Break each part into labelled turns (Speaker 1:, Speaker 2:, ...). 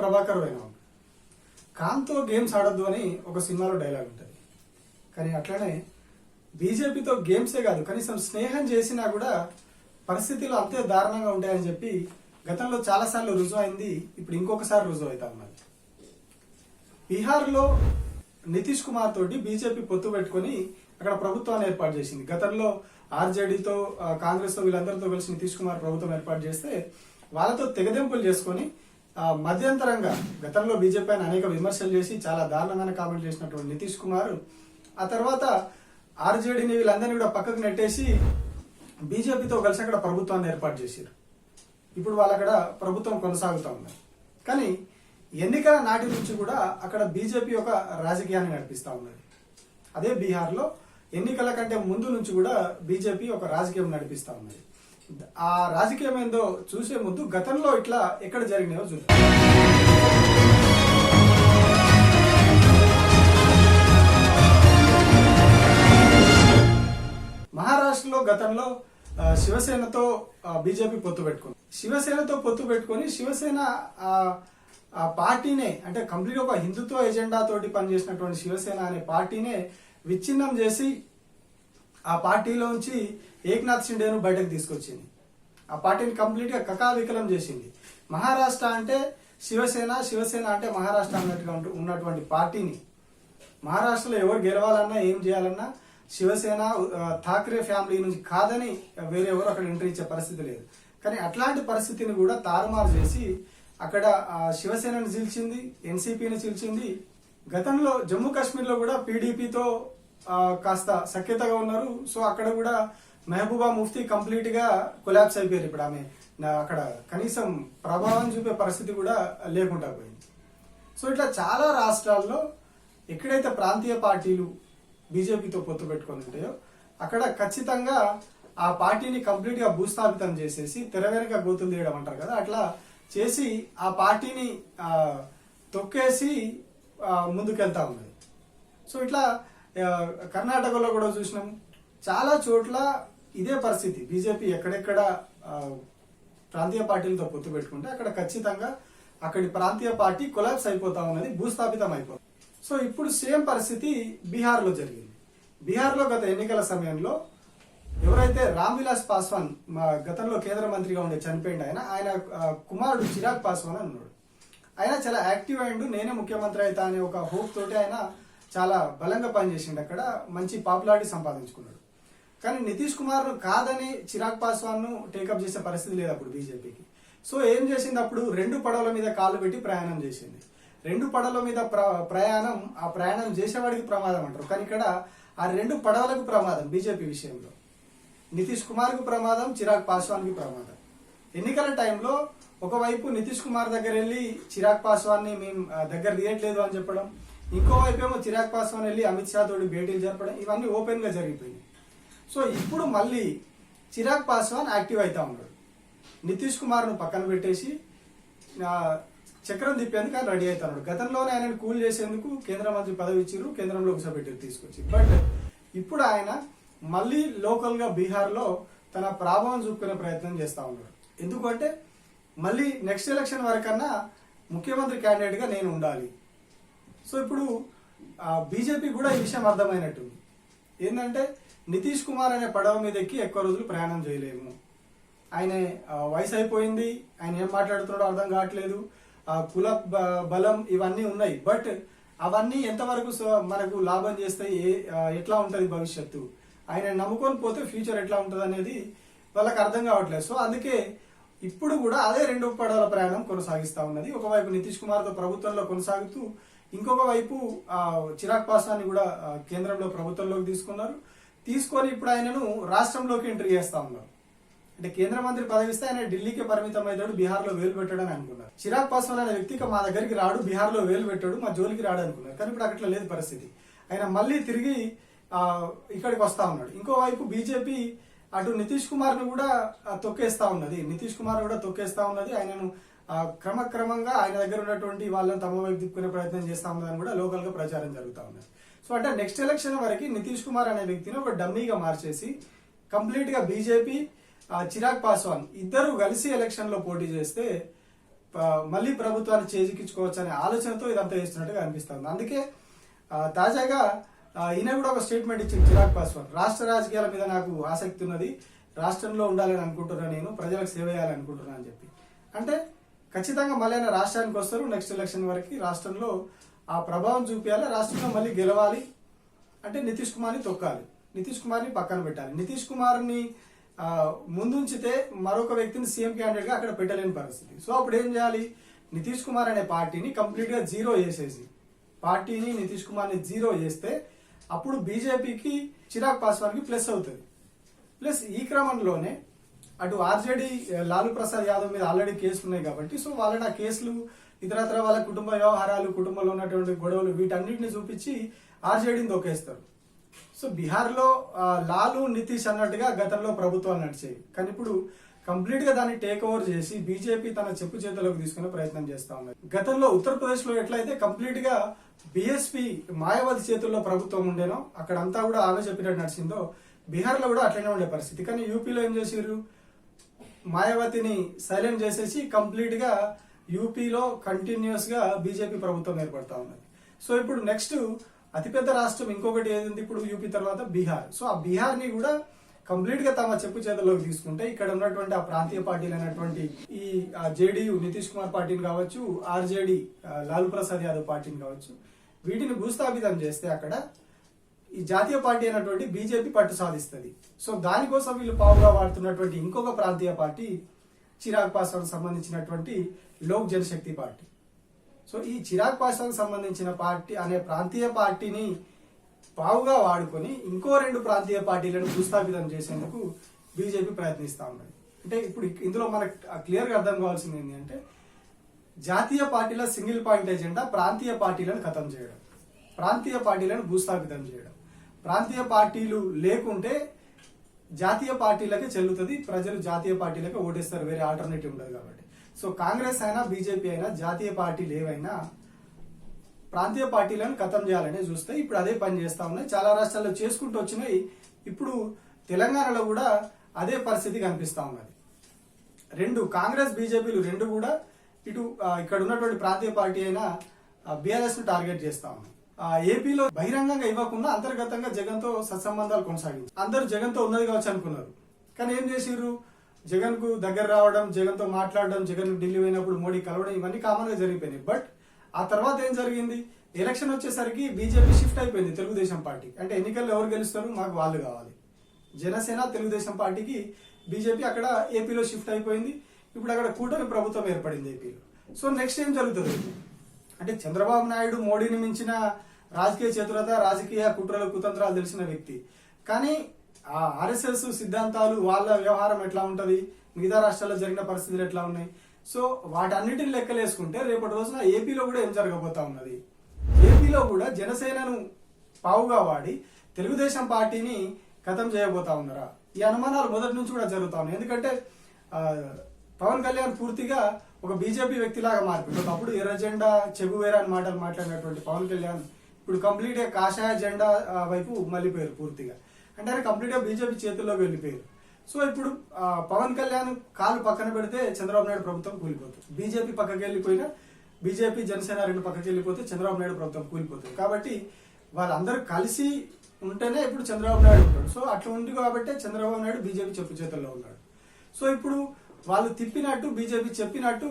Speaker 1: ప్రభాకర్ పోయినా కాంతో గేమ్స్ ఆడొద్దు అని ఒక సినిమాలో డైలాగ్ ఉంటుంది. కానీ అట్లనే బీజేపీతో గేమ్సే కాదు, కనీసం స్నేహం చేసినా కూడా పరిస్థితులు అంతే దారుణంగా ఉంటాయని చెప్పి గతంలో చాలాసార్లు రుజువు అయింది. ఇప్పుడు ఇంకొకసారి రుజువు అవుతా ఉన్నది. బీహార్లో నితీష్ కుమార్ తోటి బీజేపీ పొత్తు పెట్టుకుని అక్కడ ప్రభుత్వాన్ని ఏర్పాటు చేసింది. గతంలో ఆర్జేడీతో కాంగ్రెస్ తో వీళ్ళందరితో కలిసి నితీష్ కుమార్ ప్రభుత్వం ఏర్పాటు చేస్తే వాళ్ళతో తెగదెంపులు చేసుకుని మధ్యంతరంగా గతంలో బీజేపీ అని అనేక విమర్శలు చేసి చాలా దారుణంగానే కామెంట్ చేసినటువంటి నితీష్ కుమార్ ఆ తర్వాత ఆర్జేడీని వీళ్ళందరినీ కూడా పక్కకు నెట్టేసి బీజేపీతో కలిసి అక్కడ ప్రభుత్వాన్ని ఏర్పాటు చేశారు. ఇప్పుడు వాళ్ళు అక్కడ ప్రభుత్వం కొనసాగుతూ ఉన్నారు. కానీ ఎన్నికల నాటి నుంచి కూడా అక్కడ బీజేపీ ఒక రాజకీయాన్ని నడిపిస్తూ ఉన్నది. అదే బీహార్లో ఎన్నికల కంటే ముందు నుంచి కూడా బీజేపీ ఒక రాజకీయం నడిపిస్తూ ఉన్నది. ఆ రాజకీయం ఏందో చూసే ముందు గతంలో ఇట్లా ఎక్కడ జరిగినాయో చూద్దాం. మహారాష్ట్రలో గతంలో శివసేనతో బీజేపీ పొత్తు పెట్టుకుంది. శివసేనతో పొత్తు పెట్టుకుని శివసేన ఆ పార్టీనే అంటే కంప్లీట్ ఒక హిందుత్వ ఎజెండా తోటి పనిచేసినటువంటి శివసేన అనే పార్టీనే విచ్ఛిన్నం చేసి ఆ పార్టీలోంచి ఏక్నాథ్ షిండేను బయటకు తీసుకొచ్చింది. ఆ పార్టీని కంప్లీట్ గా కకావికలం చేసింది. మహారాష్ట్ర అంటే శివసేన, శివసేన అంటే మహారాష్ట్ర అన్నట్టుగా ఉన్నటువంటి పార్టీని మహారాష్ట్రలో ఎవరు గెలవాలన్నా ఏం చేయాలన్నా శివసేన ఠాక్రే ఫ్యామిలీ నుంచి కాదని వేరే ఎవరు అక్కడ ఎంట్రీ ఇచ్చే పరిస్థితి లేదు. కానీ అట్లాంటి పరిస్థితిని కూడా తారుమారు చేసి అక్కడ శివసేనను చీల్చింది, ఎన్సీపీని చీల్చింది. గతంలో జమ్మూ కాశ్మీర్ లో కూడా పీడీపీతో కాస్త సఖ్యతగా ఉన్నారు. సో అక్కడ కూడా మెహబూబా ముఫ్తీ కంప్లీట్ గా కొలాప్స్ అయిపోయారు. ఇప్పుడు ఆమె అక్కడ కనీసం ప్రభావం చూపే పరిస్థితి కూడా లేకుండా పోయింది. సో ఇట్లా చాలా రాష్ట్రాల్లో ఎక్కడైతే ప్రాంతీయ పార్టీలు బీజేపీతో పొత్తు పెట్టుకొని ఉంటాయో అక్కడ ఖచ్చితంగా ఆ పార్టీని కంప్లీట్ గా భూస్థాపితం చేసేసి తెర వెనుక గోతులు తీయడం అంటారు కదా, అట్లా చేసి ఆ పార్టీని తొక్కేసి ముందుకెళ్తా ఉన్నది. సో ఇట్లా కర్ణాటకలో కూడా చూసినాం. చాలా చోట్ల ఇదే పరిస్థితి. బీజేపీ ఎక్కడెక్కడ ప్రాంతీయ పార్టీలతో పొత్తు పెట్టుకుంటే అక్కడ ఖచ్చితంగా అక్కడి ప్రాంతీయ పార్టీ కొలాప్స్ అయిపోతా ఉన్నది, భూస్థాపితం అయిపోతుంది. సో ఇప్పుడు సేమ్ పరిస్థితి బీహార్లో జరిగింది. బీహార్లో గత ఎన్నికల సమయంలో ఎవరైతే రామ్ విలాస్ పాస్వాన్ గతంలో కేంద్ర మంత్రిగా ఉండే చనిపోయింది, ఆయన కుమారుడు చిరాగ్ పాస్వాన్ అని ఉన్నాడు. ఆయన చాలా యాక్టివ్ అయ్యిండు. నేనే ముఖ్యమంత్రి అవుతా అనే ఒక హోప్ తోటి ఆయన చాలా బలంగా పనిచేసిండు. అక్కడ మంచి పాపులారిటీ సంపాదించుకున్నాడు. కానీ నితీష్ కుమార్ కాదని చిరాగ్ పాస్వాన్ ను టేకప్ చేసే పరిస్థితి లేదు అప్పుడు బీజేపీకి. సో ఏం చేసింది, అప్పుడు 2 పడవల మీద కాళ్ళు పెట్టి ప్రయాణం చేసింది. 2 పడవల మీద ప్రయాణం, ఆ ప్రయాణం చేసేవాడికి ప్రమాదం అంటారు. కానీ ఇక్కడ ఆ 2 పడవలకు ప్రమాదం. బీజేపీ విషయంలో నితీష్ కుమార్ కు ప్రమాదం, చిరాగ్ పాస్వాన్ కి ప్రమాదం. ఎన్నికల టైంలో ఒకవైపు నితీష్ కుమార్ దగ్గర వెళ్ళి చిరాగ్ పాస్వాన్ ని మేము దగ్గర తీయట్లేదు అని చెప్పడం, ఇంకోవైపు ఏమో చిరాగ్ పాస్వాన్ వెళ్ళి అమిత్ షా తోటి భేటీలు జరపడం, ఇవన్నీ ఓపెన్ గా జరిగిపోయింది. సో ఇప్పుడు మళ్ళీ చిరాగ్ పాస్వాన్ యాక్టివ్ అవుతా ఉన్నాడు. నితీష్ కుమార్ ను పక్కన పెట్టేసి చక్రం తిప్పేందుకు ఆయన రెడీ అవుతున్నాడు. గతంలోనే ఆయనను కూల్ చేసేందుకు కేంద్ర మంత్రి పదవి ఇచ్చిర్రు, కేంద్రంలో కూర్చోబెట్టి తీసుకొచ్చి. బట్ ఇప్పుడు ఆయన మళ్ళీ లోకల్ గా బీహార్ లో తన ప్రభావం చూపుకునే ప్రయత్నం చేస్తా ఉన్నాడు. ఎందుకంటే మళ్ళీ నెక్స్ట్ ఎలక్షన్ వరకన్నా ముఖ్యమంత్రి క్యాండిడేట్ గా నేను ఉండాలి. సో ఇప్పుడు బీజేపీ కూడా ఈ విషయం అర్థమైనట్టుంది. ఏంటంటే నితీష్ కుమార్ అనే పడవ మీద ఎక్కి ఎక్కువ రోజులు ప్రయాణం చేయలేము. ఆయన వయసు అయిపోయింది, ఆయన ఏం మాట్లాడుతున్నాడో అర్థం కావట్లేదు, కుల బలం ఇవన్నీ ఉన్నాయి. బట్ అవన్నీ ఎంతవరకు మనకు లాభం చేస్తాయి, ఎట్లా ఉంటది భవిష్యత్తు, ఆయన నమ్ముకొని పోతే ఫ్యూచర్ ఎట్లా ఉంటది అనేది వాళ్ళకి అర్థం కావట్లేదు. సో అందుకే ఇప్పుడు కూడా అదే 2 పడవల ప్రయాణం కొనసాగిస్తా ఉన్నది. ఒకవైపు నితీష్ కుమార్ తో ప్రభుత్వంలో కొనసాగుతూ, ఇంకొక వైపు చిరాగ్ పాస్వాన్ కూడా కేంద్రంలో ప్రభుత్వంలోకి తీసుకొని ఇప్పుడు ఆయనను రాష్ట్రంలోకి ఎంట్రీ చేస్తా ఉన్నారు. అంటే కేంద్ర మంత్రి పదవి ఇస్తే ఆయన ఢిల్లీకి పరిమితం అవుతాడు, బీహార్ లో వేలు పెట్టాడని అనుకున్నారు. చిరాగ్ పాస్వాన్ అనే వ్యక్తికి మా దగ్గరికి రాడు, బీహార్ లో వేలు పెట్టాడు, మా జోలికి రాడు అనుకున్నారు. కానీ ఇప్పుడు అట్లా లేదు పరిస్థితి. ఆయన మళ్ళీ తిరిగి ఇక్కడికి వస్తా ఉన్నాడు. ఇంకోవైపు బీజేపీ అటు నితీష్ కుమార్ ను కూడా తొక్కేస్తా ఉన్నది. ఆయనను క్రమక్రమంగా ఆయన దగ్గర ఉన్నటువంటి వాళ్ళని తమ వైపు తిప్పుకునే ప్రయత్నం చేస్తా ఉన్నదని కూడా లోకల్ గా ప్రచారం జరుగుతా ఉన్నది. సో అంటే నెక్స్ట్ ఎలక్షన్ వరకు నితీష్ కుమార్ అనే వ్యక్తిని ఒక డమ్మీగా మార్చేసి కంప్లీట్ గా బీజేపీ చిరాగ్ పాస్వాన్ ఇద్దరు కలిసి ఎలక్షన్ లో పోటీ చేస్తే మళ్ళీ ప్రభుత్వాన్ని చేజిక్కించుకోవచ్చు అనే ఆలోచనతో ఇదంతా చేస్తున్నట్టుగా అనిపిస్తుంది. అందుకే తాజాగా ఈయన కూడా ఒక స్టేట్మెంట్ ఇచ్చింది చిరాగ్ పాస్వాన్. రాష్ట్ర రాజకీయాల మీద నాకు ఆసక్తి ఉన్నది, రాష్ట్రంలో ఉండాలని అనుకుంటున్నాను, నేను ప్రజలకు సేవ చేయాలని అనుకుంటున్నాను అని చెప్పి. అంటే ఖచ్చితంగా మళ్ళీ ఆయన రాష్ట్రానికి వస్తారు. నెక్స్ట్ ఎలక్షన్ వరకు రాష్ట్రంలో ఆ ప్రభావం చూపించాలి, రాష్ట్రంలో మళ్ళీ గెలవాలి అంటే నితీష్ కుమార్ని తొక్కాలి, నితీష్ కుమార్ని పక్కన పెట్టాలి. నితీష్ కుమార్ని ముందుంచితే మరొక వ్యక్తిని సీఎం క్యాండిడేట్ గా అక్కడ పెట్టలేని పరిస్థితి. సో అప్పుడు ఏం చేయాలి, నితీష్ కుమార్ అనే పార్టీని కంప్లీట్ గా జీరో చేసేసి, పార్టీని నితీష్ కుమార్ని జీరో చేస్తే అప్పుడు బీజేపీకి చిరాగ్ పాస్వాన్ కి ప్లస్ అవుతుంది. ప్లస్ ఈ క్రమంలోనే అటు ఆర్జేడీ లాలూ ప్రసాద్ యాదవ్ మీద ఆల్రెడీ కేసులు ఉన్నాయి కాబట్టి, సో వాళ్ళని ఆ కేసులు ఇతరత్ర వాళ్ళ కుటుంబ వ్యవహారాలు, కుటుంబంలో ఉన్నటువంటి గొడవలు వీటన్నిటిని చూపించి ఆర్జేడీని దొక్కేస్తారు. సో బీహార్ లో లాలూ నితీష్ అన్నట్టుగా గతంలో ప్రభుత్వాలు నడిచాయి, కానీ ఇప్పుడు కంప్లీట్ గా దాన్ని టేక్ ఓవర్ చేసి బీజేపీ తన చెప్పు చేతుల్లోకి తీసుకునే ప్రయత్నం చేస్తా ఉంది. గతంలో ఉత్తరప్రదేశ్ లో ఎట్లయితే కంప్లీట్ గా బీఎస్పీ మాయావతి చేతుల్లో ప్రభుత్వం ఉండేనో, అక్కడంతా కూడా ఆమె చెప్పినట్టు నడిచిందో, బీహార్ లో కూడా అట్లనే ఉండే పరిస్థితి. కానీ యూపీలో ఏం చేసారు, మాయావతిని సైలెంట్ చేసేసి కంప్లీట్ గా యూపీలో కంటిన్యూస్ గా బీజేపీ ప్రభుత్వం ఏర్పడతా ఉన్నది. సో ఇప్పుడు నెక్స్ట్ అతిపెద్ద రాష్ట్రం ఇంకొకటి ఏది ఇప్పుడు యూపీ తర్వాత బీహార్. సో ఆ బీహార్ ని కూడా కంప్లీట్ గా తమ చెప్పు చేతుల్లోకి తీసుకుంటే ఇక్కడ ఉన్నటువంటి ఆ ప్రాంతీయ పార్టీలు అయినటువంటి ఈ జేడీయూ నితీష్ కుమార్ పార్టీని కావచ్చు, ఆర్జేడీ లాలూ ప్రసాద్ యాదవ్ పార్టీని కావచ్చు, వీటిని భూస్థాపితం చేస్తే అక్కడ ఈ జాతీయ పార్టీ అయినటువంటి బీజేపీ పట్టు సాధిస్తుంది. సో దానికోసం వీళ్ళు పావుగా వాడుతున్నటువంటి ఇంకొక ప్రాంతీయ పార్టీ చిరాగ్ పాస్వాన్ సంబంధించినటువంటి లోక్ జనశక్తి పార్టీ. సో ఈ చిరాగ్ పాస్వాన్ సంబంధించిన పార్టీ అనే ప్రాంతీయ పార్టీని పావుగా వాడుకొని ఇంకో 2 ప్రాంతీయ పార్టీలను భూస్థాపితం చేసేందుకు బీజేపీ ప్రయత్నిస్తా ఉన్నది. అంటే ఇప్పుడు ఇందులో మనకు క్లియర్ గా అర్థం కావాల్సింది ఏంటి అంటే, జాతీయ పార్టీల సింగిల్ పాయింట్ ఎజెండా ప్రాంతీయ పార్టీలను ఖతం చేయడం, ప్రాంతీయ పార్టీలను భూస్థాపితం చేయడం. ప్రాంతీయ పార్టీలు లేకుంటే జాతీయ పార్టీలకే చెల్లుతుంది, ప్రజలు జాతీయ పార్టీలకే ఓటేస్తారు, వేరే ఆల్టర్నేటివ్ ఉండదు కాబట్టి. సో కాంగ్రెస్ అయినా బీజేపీ అయినా జాతీయ పార్టీలు ఏవైనా ప్రాంతీయ పార్టీలను ఖతం చేయాలనే చూస్తే ఇప్పుడు అదే పని చేస్తా ఉన్నాయి. చాలా రాష్ట్రాల్లో చేసుకుంటూ వచ్చినాయి. ఇప్పుడు తెలంగాణలో కూడా అదే పరిస్థితి కనిపిస్తా ఉన్నది. కాంగ్రెస్ బీజేపీలు రెండు కూడా ఇటు ఇక్కడ ఉన్నటువంటి ప్రాంతీయ పార్టీ అయిన బీఆర్ఎస్ ను టార్గెట్ చేస్తా ఉన్నాయి. ఏపీలో బహిరంగంగా ఇవ్వకుండా అంతర్గతంగా జగన్ తో సత్సంబంధాలు కొనసాగించారు. అందరూ జగన్ తో ఉన్నది కావచ్చు అనుకున్నారు, కానీ ఏం చేసిర్రు, జగన్ కు దగ్గర రావడం, జగన్ తో మాట్లాడడం, జగన్ ఢిల్లీ పోయినప్పుడు మోడీ కలవడం, ఇవన్నీ కామన్ గా జరిగిపోయినాయి. బట్ ఆ తర్వాత ఏం జరిగింది, ఎలక్షన్ వచ్చేసరికి బీజేపీ షిఫ్ట్ అయిపోయింది తెలుగుదేశం పార్టీ. అంటే ఎన్నికల్లో ఎవరు గెలుస్తారు, మాకు వాళ్ళు కావాలి. జనసేన తెలుగుదేశం పార్టీకి బీజేపీ అక్కడ ఏపీలో షిఫ్ట్ అయిపోయింది. ఇప్పుడు అక్కడ కూటమి ప్రభుత్వం ఏర్పడింది ఏపీలో. సో నెక్స్ట్ ఏం జరుగుతుంది అంటే, చంద్రబాబు నాయుడు మోడీని మించిన రాజకీయ చతురత, రాజకీయ కుట్రలు కుతంత్రాలు తెలిసిన వ్యక్తి. కానీ ఆ ఆర్ఎస్ఎస్ సిద్ధాంతాలు, వాళ్ళ వ్యవహారం ఎట్లా ఉంటది, మిగతా రాష్ట్రాల్లో జరిగిన పరిస్థితులు ఎట్లా ఉన్నాయి, సో వాటన్నిటిని లెక్కలేసుకుంటే రేపటి రోజున ఏపీలో కూడా ఏం జరగబోతా ఉన్నది, ఏపీలో కూడా జనసేనను పావుగా వాడి తెలుగుదేశం పార్టీని ఖతం చేయబోతా ఉన్నారా, ఈ అనుమానాలు మొదటి నుంచి కూడా జరుగుతా ఉన్నాయి. ఎందుకంటే పవన్ కళ్యాణ్ పూర్తిగా ఒక బీజేపీ వ్యక్తిలాగా మారిపోయింది. ఒకప్పుడు ఎర్ర జెండా చెగువేరా అని మాటలు మాట్లాడినటువంటి పవన్ కళ్యాణ్ ఇప్పుడు కంప్లీట్ గా కాషాయ జెండా వైపు మళ్ళీపోయారు పూర్తిగా. అంటే ఆయన కంప్లీట్ గా బీజేపీ చేతుల్లోకి వెళ్ళిపోయారు. సో ఇప్పుడు పవన్ కళ్యాణ్ కాలు పక్కన పెడితే చంద్రబాబు నాయుడు ప్రభుత్వం కూలిపోతుంది. బీజేపీ పక్కకి వెళ్ళిపోయినా, బీజేపీ జనసేన రెండు పక్కకి వెళ్ళిపోతే చంద్రబాబు నాయుడు ప్రభుత్వం కూలిపోతుంది. కాబట్టి వాళ్ళందరూ కలిసి ఉంటేనే ఇప్పుడు చంద్రబాబు నాయుడు ఉంటాడు. సో అట్లా ఉంది కాబట్టి చంద్రబాబు నాయుడు బీజేపీ చెప్పు చేతుల్లో ఉన్నాడు. సో ఇప్పుడు వాళ్ళు తిప్పినట్టు, బీజేపీ చెప్పినట్టు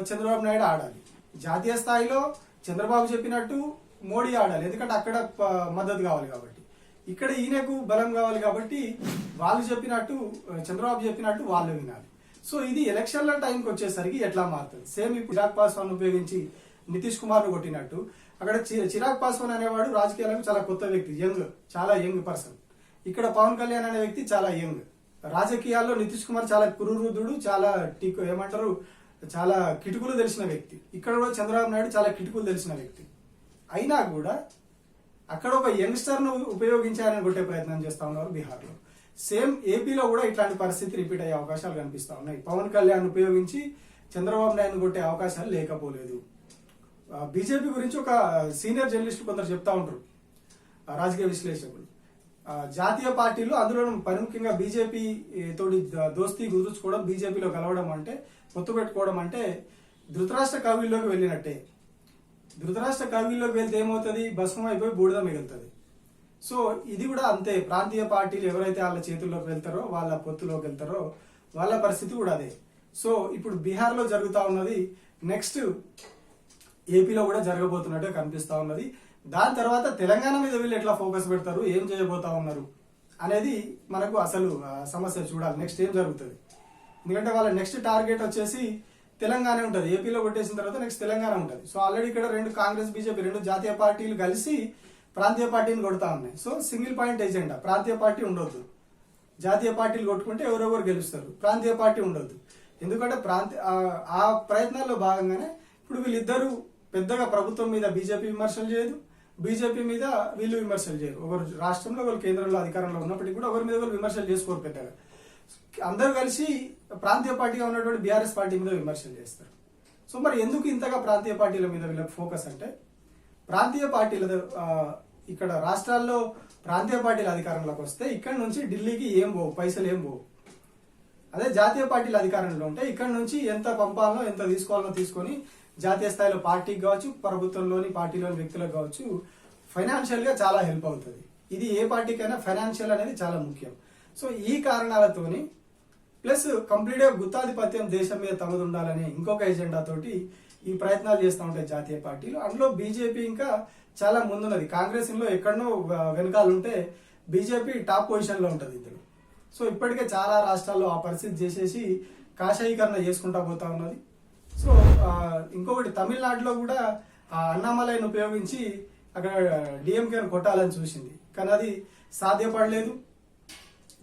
Speaker 1: చంద్రబాబు నాయుడు ఆడాలి. జాతీయ స్థాయిలో చంద్రబాబు చెప్పినట్టు మోడీ ఆడాలి, ఎందుకంటే అక్కడ మద్దతు కావాలి కాబట్టి. ఇక్కడ ఈయనకు బలం కావాలి కాబట్టి వాళ్ళు చెప్పినట్టు, చంద్రబాబు చెప్పినట్టు వాళ్ళు వినాలి. సో ఇది ఎలక్షన్ల టైంకి వచ్చేసరికి ఎట్లా మారుతుంది. సేమ్ ఇప్పుడు చిరాగ్ పాస్వాన్ ఉపయోగించి నితీష్ కుమార్ ను కొట్టినట్టు అక్కడ చిరాగ్ పాస్వాన్ అనేవాడు రాజకీయాలకు చాలా కొత్త వ్యక్తి, చాలా యంగ్ పర్సన్. ఇక్కడ పవన్ కళ్యాణ్ అనే వ్యక్తి చాలా యంగ్. రాజకీయాల్లో నితీష్ కుమార్ చాలా కురువృద్ధుడు, చాలా చాలా కిటుకులు తెలిసిన వ్యక్తి. ఇక్కడ కూడా చంద్రబాబు నాయుడు చాలా కిటుకులు తెలిసిన వ్యక్తి. అయినా కూడా అక్కడ ఒక యంగ్స్టర్ ను ఉపయోగించాలని కొట్టే ప్రయత్నం చేస్తా ఉన్నారు బీహార్ లో. సేమ్ ఏపీలో కూడా ఇట్లాంటి పరిస్థితి రిపీట్ అయ్యే అవకాశాలు కనిపిస్తా ఉన్నాయి. పవన్ కళ్యాణ్ ఉపయోగించి చంద్రబాబు నాయుడు కొట్టే అవకాశాలు లేకపోలేదు. బీజేపీ గురించి ఒక సీనియర్ జర్నలిస్ట్ కొందరు చెప్తా ఉంటారు, రాజకీయ విశ్లేషకులు. జాతీయ పార్టీలు అందులో ప్రముఖంగా బీజేపీ తోటి దోస్తీ కుదుర్చుకోవడం, బీజేపీలో కలవడం అంటే, పొత్తు పెట్టుకోవడం అంటే ధృతరాష్ట్ర కవిల్లోకి వెళ్ళినట్టే. ధృతరాష్ట్ర కవిల్లోకి వెళ్తే ఏమవుతుంది, భస్మం అయిపోయి బూడిద మిగులుతుంది. సో ఇది కూడా అంతే. ప్రాంతీయ పార్టీలు ఎవరైతే వాళ్ళ చేతుల్లోకి వెళ్తారో, వాళ్ళ పొత్తులోకి వెళ్తారో, వాళ్ళ పరిస్థితి కూడా అదే. సో ఇప్పుడు బీహార్లో జరుగుతూ ఉన్నది, నెక్స్ట్ ఏపీలో కూడా జరగబోతున్నట్టే కనిపిస్తా ఉన్నది. దాని తర్వాత తెలంగాణ మీద వీళ్ళు ఎట్లా ఫోకస్ పెడతారు, ఏం చేయబోతా ఉన్నారు అనేది మనకు అసలు సమస్య. చూడాలి నెక్స్ట్ ఏం జరుగుతుంది. ఎందుకంటే వాళ్ళ నెక్స్ట్ టార్గెట్ వచ్చేసి తెలంగాణ ఉంటుంది. ఏపీలో కొట్టేసిన తర్వాత నెక్స్ట్ తెలంగాణ ఉంటుంది. సో ఆల్రెడీ ఇక్కడ రెండు కాంగ్రెస్, బీజేపీ రెండు జాతీయ పార్టీలు కలిసి ప్రాంతీయ పార్టీని కొడతా ఉన్నాయి. సో సింగిల్ పాయింట్ ఎజెండా, ప్రాంతీయ పార్టీ ఉండొద్దు. జాతీయ పార్టీలు కొట్టుకుంటే ఎవరెవరు గెలుస్తారు, ప్రాంతీయ పార్టీ ఉండొద్దు. ఎందుకంటే ఆ ప్రయత్నాల్లో భాగంగానే ఇప్పుడు వీళ్ళిద్దరూ పెద్దగా ప్రభుత్వం మీద బీజేపీ విమర్శలు చేయదు, బీజేపీ మీద వీళ్ళు విమర్శలు చేయరు. ఒకరు రాష్ట్రంలో, ఒకరు కేంద్రంలో అధికారంలో ఉన్నప్పటికీ కూడా ఒకరి మీద ఒకరు విమర్శలు చేసుకోరు పెద్దగా. అందరూ కలిసి ప్రాంతీయ పార్టీగా ఉన్నటువంటి బీఆర్ఎస్ పార్టీ మీద విమర్శలు చేస్తారు. సో మరి ఎందుకు ఇంతగా ప్రాంతీయ పార్టీల మీద వీళ్ళకి ఫోకస్ అంటే, ప్రాంతీయ పార్టీల ఇక్కడ రాష్ట్రాల్లో ప్రాంతీయ పార్టీల అధికారంలోకి వస్తే ఇక్కడ నుంచి ఢిల్లీకి ఏం పోవు, పైసలు ఏం పోవు. అదే జాతీయ పార్టీల అధికారంలో ఉంటే ఇక్కడ నుంచి ఎంత పంపాలనో, ఎంత తీసుకోవాలనో తీసుకొని జాతీయ స్థాయిలో పార్టీకి కావచ్చు, ప్రభుత్వంలోని పార్టీలోని వ్యక్తులకు కావచ్చు, ఫైనాన్షియల్ గా చాలా హెల్ప్ అవుతుంది. ఇది ఏ పార్టీకైనా ఫైనాన్షియల్ అనేది చాలా ముఖ్యం. సో ఈ కారణాలతోని ప్లస్ కంప్లీట్ గా గుత్తాధిపత్యం దేశం మీద తమది ఉండాలని ఇంకొక ఎజెండా తోటి ఈ ప్రయత్నాలు చేస్తూ ఉంటాయి జాతీయ పార్టీలు. అందులో బీజేపీ ఇంకా చాలా ముందున్నది. కాంగ్రెస్ లో ఎక్కడనో వెనకాల ఉంటే బీజేపీ టాప్ పొజిషన్ లో ఉంటుంది ఇందులో. సో ఇప్పటికే చాలా రాష్ట్రాల్లో ఆ పరిస్థితి చేసేసి కాషాయీకరణ చేసుకుంటా పోతా ఉన్నది. సో ఇంకొకటి తమిళనాడులో కూడా అన్నామలైని ఉపయోగించి అక్కడ డిఎంకేను కొట్టాలని చూసింది, కానీ అది సాధ్యపడలేదు.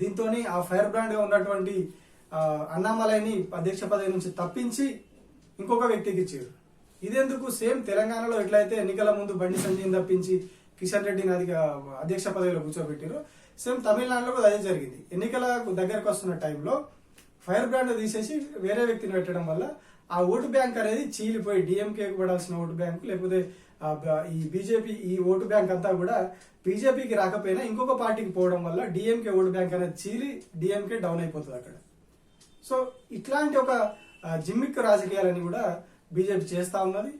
Speaker 1: దీంతో ఆ ఫైర్ బ్రాండ్ గా ఉన్నటువంటి అన్నామలైని అధ్యక్ష పదవి నుంచి తప్పించి ఇంకొక వ్యక్తికి ఇచ్చారు. ఇదెందుకు, సేమ్ తెలంగాణలో ఎట్లయితే ఎన్నికల ముందు బండి సంజయ్ని తప్పించి కిషన్ రెడ్డిని అధ్యక్ష పదవిలో కూర్చోబెట్టారు, సేమ్ తమిళనాడులో కూడా అదే జరిగింది. ఎన్నికల దగ్గరకు వస్తున్న టైంలో ఫైర్ బ్రాండ్ తీసేసి వేరే వ్యక్తిని పెట్టడం వల్ల ఆ ఓటు బ్యాంక్ అనేది చీలిపోయి డిఎంకే పడాల్సిన ఓటు బ్యాంకు, లేకపోతే ఈ బీజేపీ ఈ ఓటు బ్యాంక్ అంతా కూడా బీజేపీకి రాకపోయినా ఇంకొక పార్టీకి పోవడం వల్ల డిఎంకే ఓటు బ్యాంక్ అనేది చీలి డిఎంకే డౌన్ అయిపోతుంది అక్కడ. సో ఇట్లాంటి ఒక జిమ్మిక్ రాజకీయాలని కూడా బీజేపీ చేస్తా ఉన్నది.